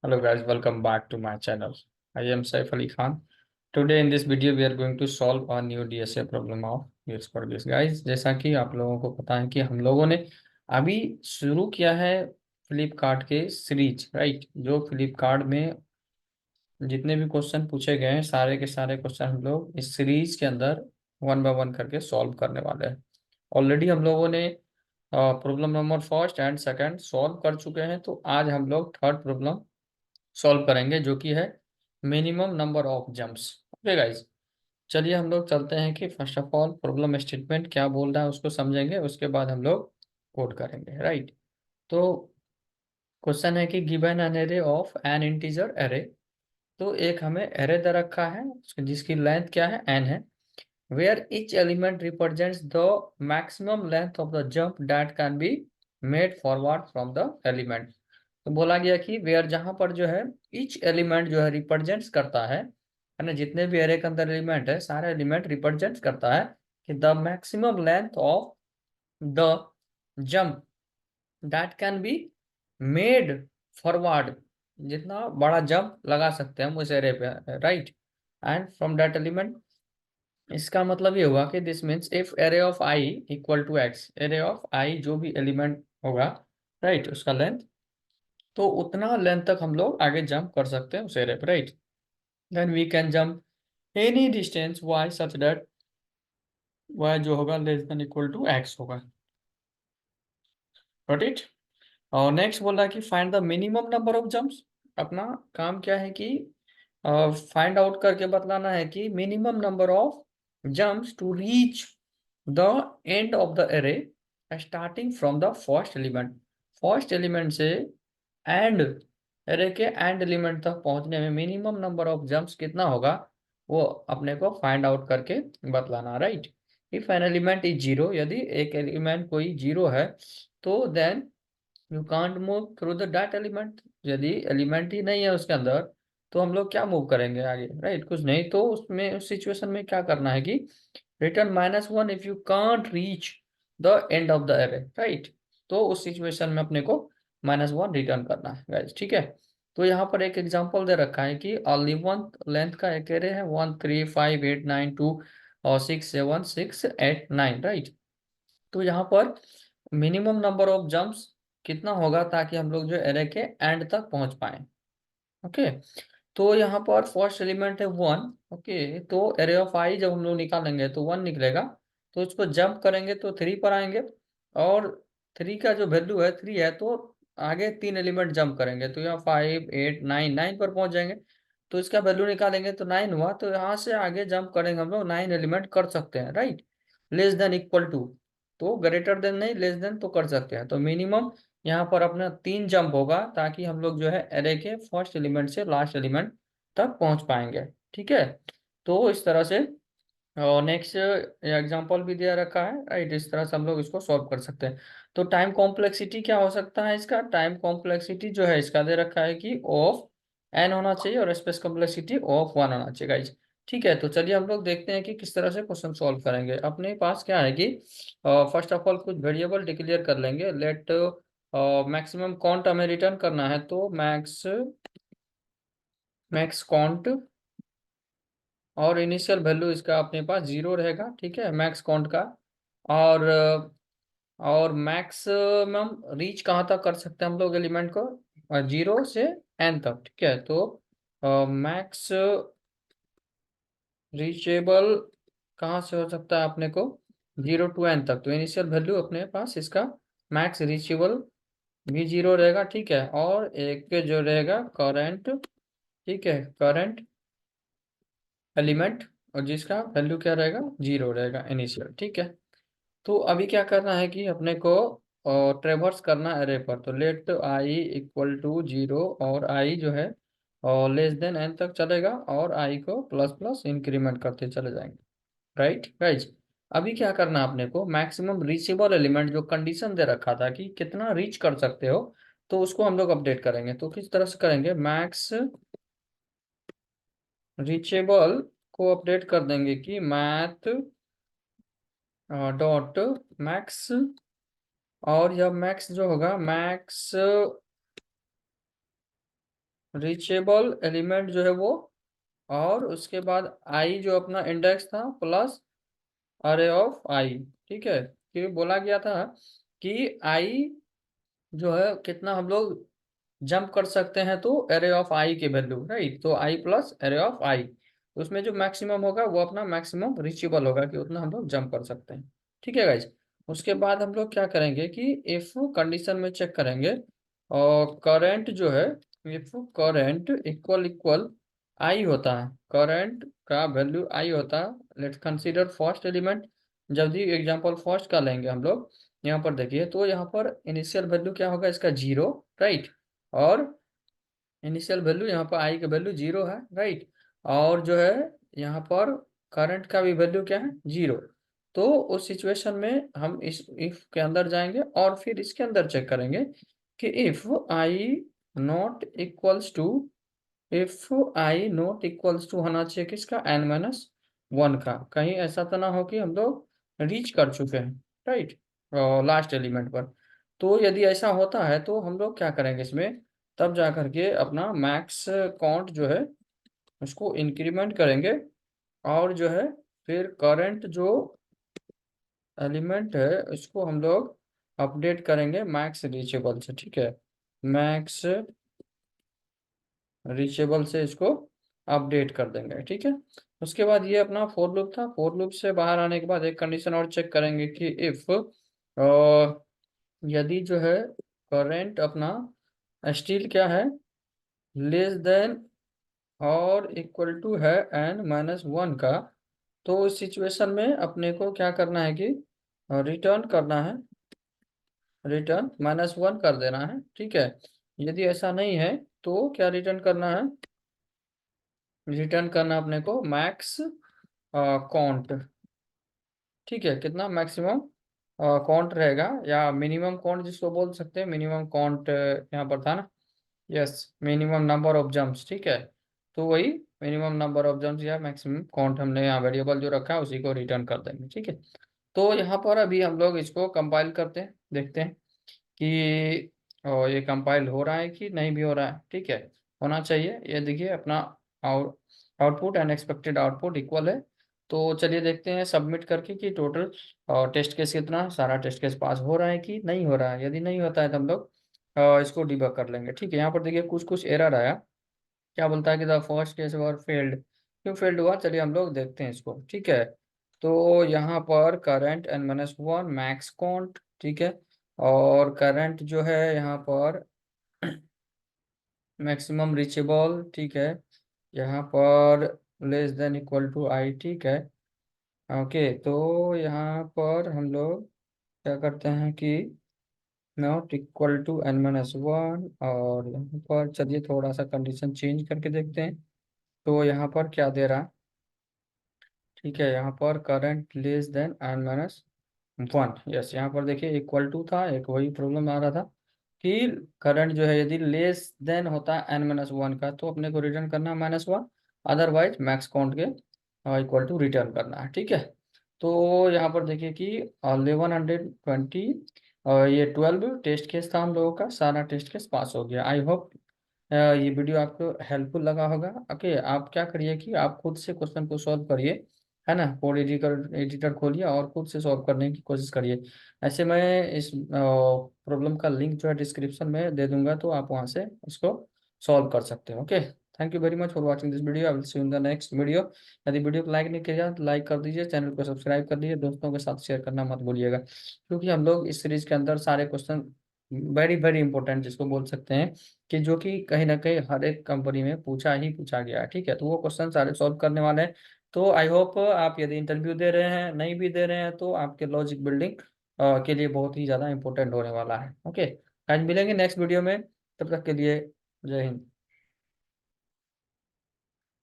Hello guys, welcome back to my channel. I am Saif Ali Khan. Today in this video we are going to solve a new DSA problem of use for this guys. जैसा कि आप लोगों को पता है कि हम लोगों ने अभी शुरू किया है फ्लिपकार्ट के सीरीज, राइट। जो फ्लिपकार्ट में जितने भी क्वेश्चन पूछे गए हैं सारे के सारे क्वेश्चन हम लोग इस सीरीज के अंदर वन बाय वन करके सॉल्व करने वाले हैं। ऑलरेडी हम लोगों ने problem number first and second solve कर चुके हैं, तो आज हम लोग थर्ड प्रॉब्लम सॉल्व करेंगे जो कि है minimum number of jumps. Okay guys, चलिए हम लोग चलते हैं कि first of all problem statement क्या बोल रहा है उसको समझेंगे, उसके बाद हम लोग कोड करेंगे, राइट। तो क्वेश्चन है कि given an array of N integer array. तो एक हमें एरे दे रखा है जिसकी लेंथ क्या है, एन है, where each element represents the maximum length of the jump that can be made forward from the element. तो बोला गया कि वेयर जहां पर जो है ईच एलिमेंट जो है रिप्रेजेंट्स करता है ना, जितने भी एरे के अंदर एलिमेंट है सारे एलिमेंट रिप्रेजेंट्स करता है कि the maximum length of the jump that can be made forward, जितना बड़ा जंप लगा सकते हैं हम उस एरे पे, right. And from that element, इसका मतलब ये हुआ कि this means if array of I equal to X, array of I जो भी एलिमेंट होगा, राइट, उसका लेंथ, तो उतना लेंथ तक हम लोग आगे जंप कर सकते हैं उस एरे पे, right. Then we can jump any distance y such that y जो होगा less than equal to x होगा, गॉट इट। और नेक्स्ट बोल रहा है कि find the minimum number of jumps. अपना काम क्या है कि फाइंड आउट करके बतलाना है कि minimum number of jumps to reach the end of the array starting from the first element. First element से एंड एरे के एंड एलिमेंट तक पहुंचने में मिनिमम नंबर ऑफ जंप्स कितना होगा, वो अपने को फाइंड आउट करके बतलाना, right. If an element is zero, यदि एक एलिमेंट कोई जीरो है, तो then you can't move through the that element. यदि एलिमेंट ही नहीं है उसके अंदर तो हम लोग क्या मूव करेंगे आगे, राइट, कुछ नहीं। तो उसमें उस सिचुएशन में क्या करना है कि return -1 if you can't reach the end of the array, right. तो उस सिचुएशन में अपने को -1 रिटर्न करना है गाइस, ठीक है। तो यहाँ पर एक एग्जांपल दे रखा है कि ओनली वन लेंथ का एक एरे है 1 3 5 8 9 2 और 6 7 6 8 9, राइट। तो यहाँ पर मिनिमम नंबर ऑफ जंप्स कितना होगा ताकि हम लोग जो एरे के एंड तक पहुंच पाए, ओके। तो यहाँ पर फर्स्ट एलिमेंट है 1, ओके। तो एरे ऑफ आई जब हम लोग निकालेंगे तो 1 निकलेगा, तो इसको जंप करेंगे तो 3 पर आएंगे, और 3 का जो वैल्यू है 3 है, तो आगे 3 एलिमेंट जंप करेंगे तो यहाँ 5 8 9 9 पर पहुंच जाएंगे। तो इसका वैल्यू निकालेंगे तो 9 हुआ, तो यहाँ से आगे जंप करेंगे हम लोग 9 एलिमेंट कर सकते हैं, right. Less than equal to, तो ग्रेटर देन नहीं, लेस देन तो कर सकते हैं। तो मिनिमम यहाँ पर अपना 3 जंप होगा ताकि हम लोग जो है एरे के फर्स्ट एलिमेंट से लास्ट एलिमेंट तक पहुंच पाएंगे, ठीक है। तो इस तरह से और नेक्स्ट एग्जांपल भी दिया रखा है, राइट। इस तरह से हम लोग इसको सॉल्व कर सकते हैं। तो टाइम कॉम्प्लेक्सिटी क्या हो सकता है, इसका टाइम कॉम्प्लेक्सिटी जो है इसका दे रखा है कि ऑफ एन होना चाहिए और स्पेस कॉम्प्लेक्सिटी ऑफ 1 होना चाहिए गाइज, ठीक है। तो चलिए हम लोग देखते हैं कि किस तरह से क्वेश्चन सॉल्व करेंगे। अपने पास क्या है कि फर्स्ट ऑफ ऑल कुछ वेरिएबल डिक्लेयर कर लेंगे। लेट मैक्सिमम काउंट हमें रिटर्न करना है, तो मैक्स मैक्स काउंट, और इनिशियल वैल्यू इसका अपने पास 0 रहेगा, ठीक है, मैक्स काउंट का। और मैक्सिमम रीच कहाँ तक कर सकते हैं हम लोग एलिमेंट को, 0 से n तक, ठीक है। तो मैक्स रीचेबल कहाँ से हो सकता है अपने को, 0 to n तक। तो इनिशियल वैल्यू अपने पास इसका मैक्स रीचेबल भी 0 रहेगा, ठीक है। और एक जो रहेगा करंट, ठीक है, करंट एलिमेंट, और जिसका वैल्यू क्या रहेगा, 0 रहेगा इनिशियल, ठीक है। तो अभी क्या करना है कि अपने को ट्रेवर्स करना एरे पर। तो लेट आई इक्वल टू 0 और आई जो है और लेस देन n तक चलेगा, और आई को प्लस प्लस इंक्रीमेंट करते चले जाएंगे, राइट गाइज। अभी क्या करना है अपने को, मैक्सिमम रीचेबल एलिमेंट जो कंडीशन दे रखा था कि कितना रीच कर सकते हो, तो उसको हम लोग अपडेट करेंगे। तो किस तरह से करेंगे, मैक्स रीचेबल को अपडेट कर देंगे कि मैथ डॉट मैक्स, और यह मैक्स जो होगा मैक्स रीचेबल एलिमेंट जो है वो, और उसके बाद आई जो अपना इंडेक्स था प्लस अरे ऑफ आई। ठीक है, कि बोला गया था कि आई जो है कितना हम लोग जंप कर सकते हैं, तो एरे ऑफ आई की वैल्यू, राइट, तो आई प्लस एरे ऑफ आई, उसमें जो मैक्सिमम होगा वो अपना मैक्सिमम रीचेबल होगा, कि उतना हम लोग जंप कर सकते हैं। ठीक है गाइज, उसके बाद हम लोग क्या करेंगे कि इफ कंडीशन में चेक करेंगे, और करंट जो है, इफ करंट इक्वल इक्वल आई होता है, करंट का वैल्यू आई होता है, लेट्स कंसीडर फर्स्ट एलिमेंट। जब भी एग्जांपल फर्स्ट का लेंगे हम लोग, यहाँ पर देखिए, तो यहाँ पर इनिशियल वैल्यू क्या होगा इसका, जीरो, राइट, और इनिशियल वैल्यू यहाँ पर आई का वैल्यू जीरो है, राइट, और जो है यहाँ पर करंट का भी वैल्यू क्या है, जीरो। तो उस सिचुएशन में हम इस इफ के अंदर जाएंगे और फिर इसके अंदर चेक करेंगे कि if I not equals to होना चाहिए किसका, n-1 का, कहीं ऐसा तो ना हो कि हम लोग रीच कर चुके हैं, राइट, लास्ट एलिमेंट पर। तो यदि ऐसा होता है तो हम लोग क्या करेंगे इसमें, तब जा करके अपना मैक्स काउंट जो है उसको इंक्रीमेंट करेंगे, और जो है फिर करंट जो एलिमेंट है उसको हम लोग अपडेट करेंगे मैक्स रीचेबल से। ठीक है, मैक्स रीचेबल से इसको अपडेट कर देंगे। ठीक है, उसके बाद ये अपना फोर लूप था, फोर लूप से बाहर आने के बाद एक कंडीशन और चेक करेंगे कि इफ यदि जो है करंट अपना स्टील क्या है, लेस देन और इक्वल टू है n-1 का, तो इस सिचुएशन में अपने को क्या करना है कि रिटर्न करना है, रिटर्न -1 कर देना है। ठीक है, यदि ऐसा नहीं है तो क्या रिटर्न करना है, रिटर्न करना अपने को मैक्स काउंट। ठीक है, कितना मैक्सिमम काउंट रहेगा, या मिनिमम काउंट जिसको बोल सकते हैं, मिनिमम काउंट यहाँ पर था ना, yes, minimum number of jumps. ठीक है, तो वही मिनिमम नंबर ऑफ जंप्स या मैक्सिमम काउंट हमने यहाँ वेरिएबल जो रखा है उसी को रिटर्न कर देंगे। ठीक है, तो यहाँ पर अभी हम लोग इसको कंपाइल करते हैं, देखते हैं कि ये कंपाइल हो रहा है कि नहीं भी हो रहा है। ठीक है, होना चाहिए, ये देखिए अपना output and expected output equal है। तो चलिए देखते हैं सबमिट करके कि टोटल टेस्ट केस कितना, सारा टेस्ट केस पास हो रहा है कि नहीं हो रहा है। यदि नहीं होता है तो हम लोग इसको डिबग कर लेंगे। ठीक है, यहाँ पर देखिए कुछ कुछ एरर आया, क्या बोलता है कि the first case were failed, क्यों फेल्ड हुआ, चलिए हम लोग देखते हैं इसको। ठीक है, तो यहाँ पर करंट n-1 मैक्स काउंट, ठीक है, और करंट जो है यहाँ पर मैक्सिमम रीचेबल, ठीक है, यहाँ पर लेस देन इक्वल टू आई। ठीक है, ओके, तो यहाँ पर हम लोग क्या करते हैं कि नॉट इक्वल टू n-1, और यहाँ पर चलिए थोड़ा सा कंडीशन चेंज करके देखते हैं, तो यहाँ पर क्या दे रहा है। ठीक है, यहाँ पर current less than n-1, yes, यहाँ पर देखिए इक्वल टू था, एक वही प्रॉब्लम आ रहा था कि करंट जो है यदि लेस देन होता है n-1 का तो अपने को रिटर्न करना है -1, अदरवाइज मैक्स काउंट के इक्वल टू रिटर्न करना है। ठीक है, तो यहाँ पर देखिए कि 1120, ये 12 टेस्ट केस था हम लोगों का, सारा टेस्ट केस पास हो गया। आई होप ये वीडियो आपको हेल्पफुल लगा होगा। ओके, आप क्या करिए कि आप खुद से क्वेश्चन को सॉल्व करिए, है ना, कोड एडिटर एडिटर खोलिए और खुद से सॉल्व करने की कोशिश करिए। ऐसे मैं इस प्रॉब्लम का लिंक जो है डिस्क्रिप्शन में दे दूंगा, तो आप वहाँ से इसको सॉल्व कर सकते हो। Okay, thank you very much for watching this video, I will see you in the next video. यदि वीडियो को लाइक नहीं किया तो लाइक कर दीजिए, चैनल को सब्सक्राइब कर लीजिए, दोस्तों के साथ शेयर करना मत भूलिएगा, क्योंकि हम लोग इस सीरीज के अंदर सारे क्वेश्चन वेरी वेरी इंपॉर्टेंट जिसको बोल सकते हैं कि जो कि कहीं ना कहीं हर एक कंपनी में पूछा गया है। ठीक है, तो वो क्वेश्चन सारे सॉल्व करने वाले हैं। तो आई होप आप यदि इंटरव्यू दे रहे हैं, नहीं भी दे रहे हैं, तो आपके लॉजिक बिल्डिंग के लिए बहुत ही ज़्यादा इंपॉर्टेंट होने वाला है। ओके, आज मिलेंगे नेक्स्ट वीडियो में, तब तक के लिए जय हिंद।